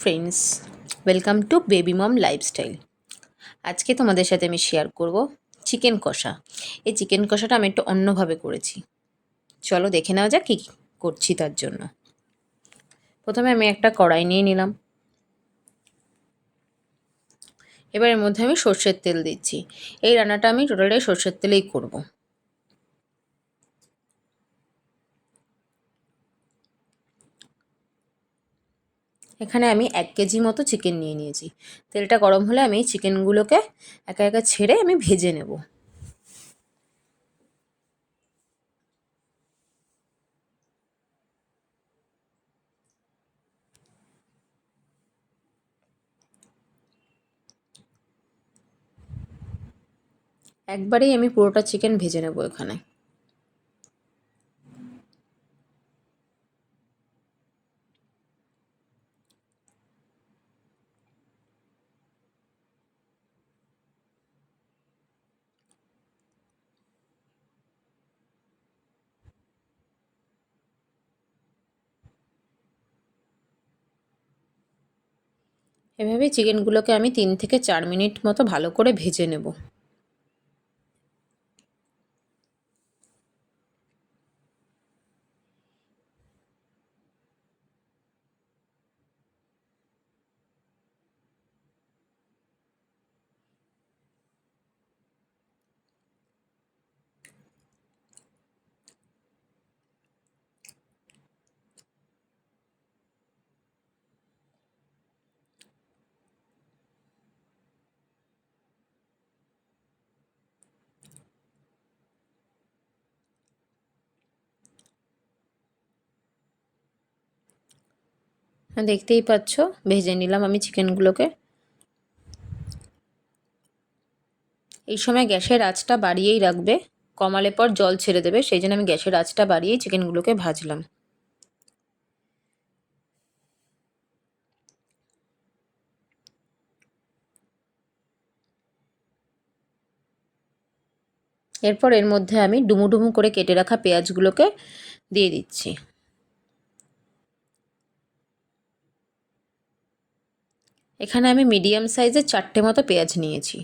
Friends, welcome to baby mom lifestyle. আজকে তোমাদের সাথে আমি শেয়ার করব চিকেন কষা। এই চিকেন কষাটা আমি একটু অন্যভাবে করেছি। চলো দেখে নেওয়া যাক কী করছি তার জন্য। প্রথমে আমি একটা কড়াই নিয়ে নিলাম। এবার এর মধ্যে আমি সর্ষের তেল দিচ্ছি। এই রান্নাটা আমি টোটালটাই সর্ষের তেলেই করব। এখানে আমি 1 কেজি মতো চিকেন নিয়ে নিয়েছি। তেলটা গরম হলে আমি চিকেনগুলোকে একা একা ছেড়ে আমি ভেজে নেব। একবারেই আমি পুরোটা চিকেন ভেজে নেব এখানে। এভাবে চিকেনগুলোকে আমি 3 থেকে 4 মিনিট মতো ভালো করে ভেজে নেব। দেখতেই পাচ্ছ ভেজে নিলাম আমি চিকেনগুলোকে। এই সময় গ্যাসের আঁচটা বাড়িয়েই রাখবে, কমালে পর জল ছেড়ে দেবে, সেই জন্য আমি গ্যাসের আঁচটা বাড়িয়েই চিকেনগুলোকে ভাজলাম। এরপর এর মধ্যে আমি ডুমু ডুমু করে কেটে রাখা পেঁয়াজগুলোকে দিয়ে দিচ্ছি। এখানে আমি মিডিয়াম সাইজের 4টে মতো পেঁয়াজ নিয়েছি।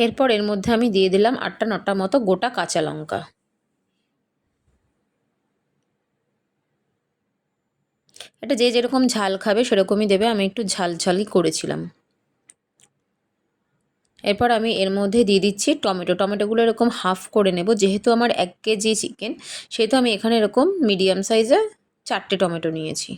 এরপর এর মধ্যে আমি দিয়ে দিলাম 8টা 9টা মতো গোটা কাঁচা লঙ্কা। এটা যে যেরকম ঝাল খাবে সেরকমই দেবে, আমি একটু ঝাল ঝালই করেছিলাম। এরপর আমি এর মধ্যে দিয়ে দিচ্ছি টমেটোগুলো এরকম হাফ করে নেব, যেহেতু আমার 1 কেজি চিকেন, সেহেতু আমি এখানে এরকম মিডিয়াম সাইজের 4টে টমেটো নিয়েছি।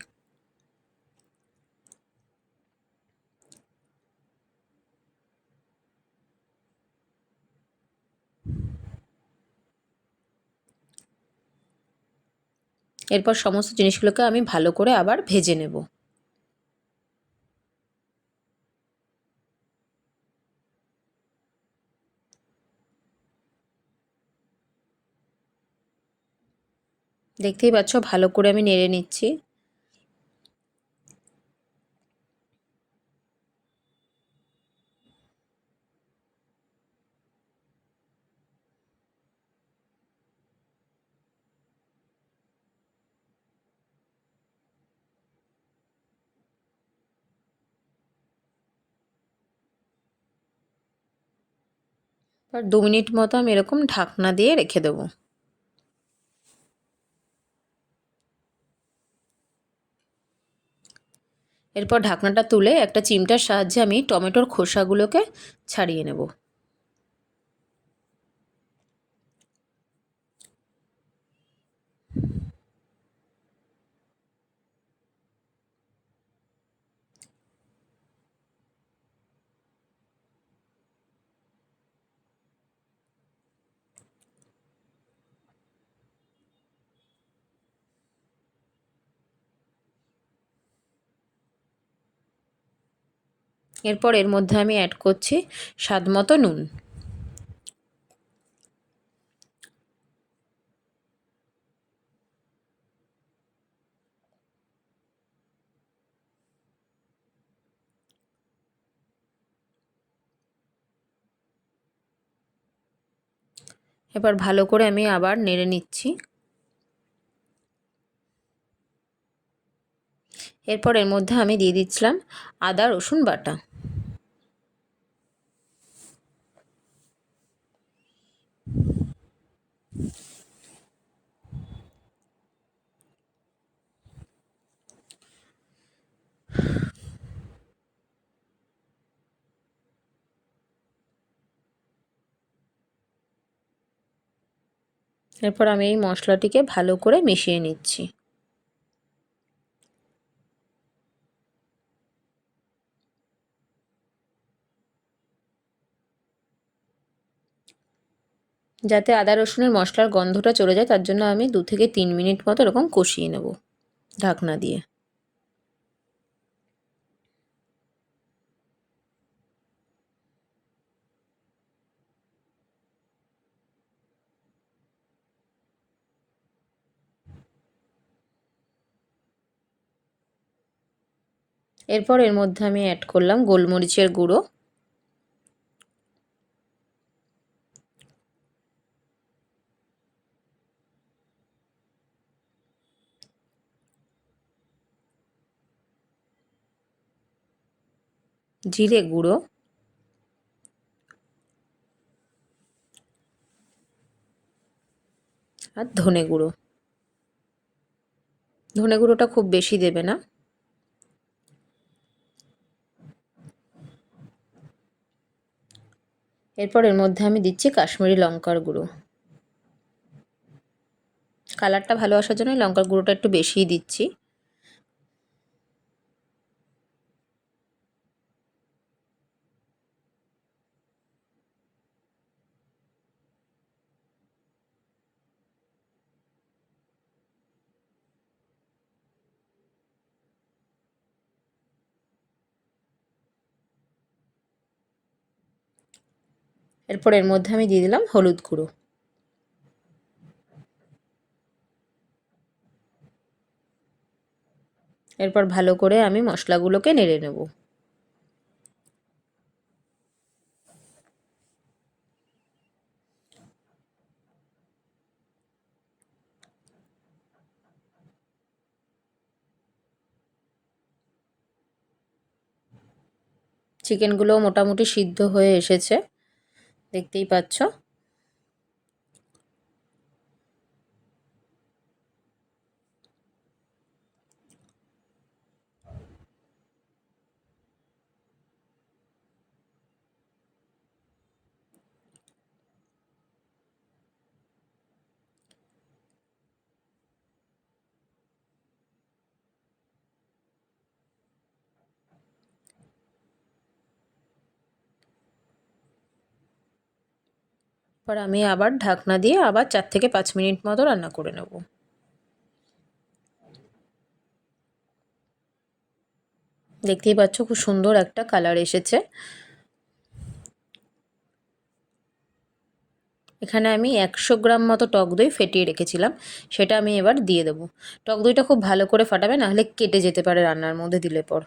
এরপর সমস্ত জিনিসগুলোকে আমি ভালো করে আবার ভেজে নেব। দেখতেই পাচ্ছ ভালো করে আমি নেড়ে নিচ্ছি। এবার 2 মিনিট মতো আমি এরকম ঢাকনা দিয়ে রেখে দেবো। এরপর ঢাকনাটা তুলে একটা চিমটার সাহায্যে আমি টমেটোর খোসাগুলোকে ছাড়িয়ে নেব। এরপর এর মধ্যে আমি অ্যাড করছি স্বাদ মতো নুন। এবার ভালো করে আমি আবার নেড়ে নিচ্ছি। এরপর এর মধ্যে আমি দিয়ে দিচ্ছিলাম আদা রসুন বাটা। এরপর আমি এই মশলাটিকে ভালো করে মিশিয়ে নিচ্ছি। যাতে আদা রসুনের মশলার গন্ধটা চলে যায় তার জন্য আমি 2 থেকে 3 মিনিট মতো এরকম কষিয়ে নেব ঢাকনা দিয়ে। এরপর এর মধ্যে আমি অ্যাড করলাম গোলমরিচের গুঁড়ো, জিরে গুঁড়ো, আর ধনে গুঁড়ো। ধনে গুঁড়োটা খুব বেশি দেবে না। এরপর এর মধ্যে আমি দিচ্ছি কাশ্মীরি লঙ্কার গুঁড়ো। কালারটা ভালো আসার জন্য লঙ্কার গুঁড়োটা একটু বেশিই দিচ্ছি। এরপর এর মধ্যে আমি দিয়ে দিলাম হলুদ গুঁড়ো। এরপর ভালো করে আমি মশলাগুলোকে নেড়ে নেব। চিকেনগুলো মোটামুটি সিদ্ধ হয়ে এসেছে, দেখতেই পাচ্ছ। এবার আমি আবার ঢাকনা দিয়ে আবার 4 থেকে 5 মিনিট মতো রান্না করে নেব। দেখতেই পাচ্ছ খুব সুন্দর একটা কালার এসেছে। এখানে আমি 100 গ্রাম মতো টক দই ফেটিয়ে রেখেছিলাম, সেটা আমি এবার দিয়ে দেবো। টক দইটা খুব ভালো করে ফাটাবে, নাহলে কেটে যেতে পারে রান্নার মধ্যে দিলে পর।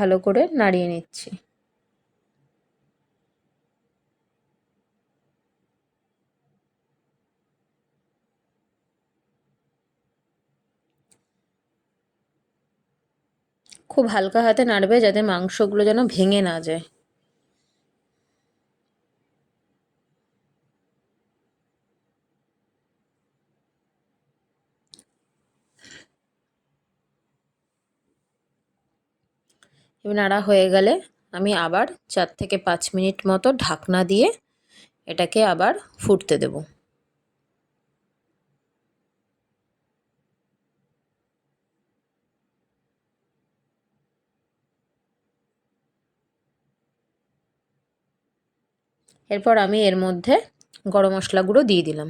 ভালো করে নাড়িয়ে নিচ্ছি। খুব হালকা হাতে নাড়বে যাতে মাংসগুলো যেন ভেঙে না যায়। এবার নাড়া হয়ে গেলে আমি আবার 4 থেকে 5 মিনিট মতো ঢাকনা দিয়ে এটাকে আবার ফুটতে দেব। এরপর আমি এর মধ্যে গরম মশলা গুঁড়ো দিয়ে দিলাম।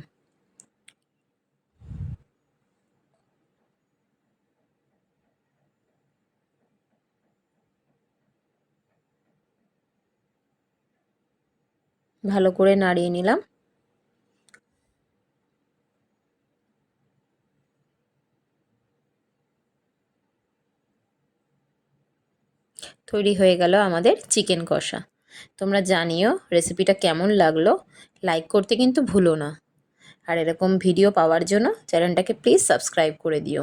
ভালো করে নাড়িয়ে নিলাম। তৈরি হয়ে গেল আমাদের চিকেন কষা। তোমরা জানিও রেসিপিটা কেমন লাগলো, লাইক করতে কিন্তু ভুলো না। আর এরকম ভিডিও পাওয়ার জন্য চ্যানেলটাকে প্লিজ সাবস্ক্রাইব করে দিও।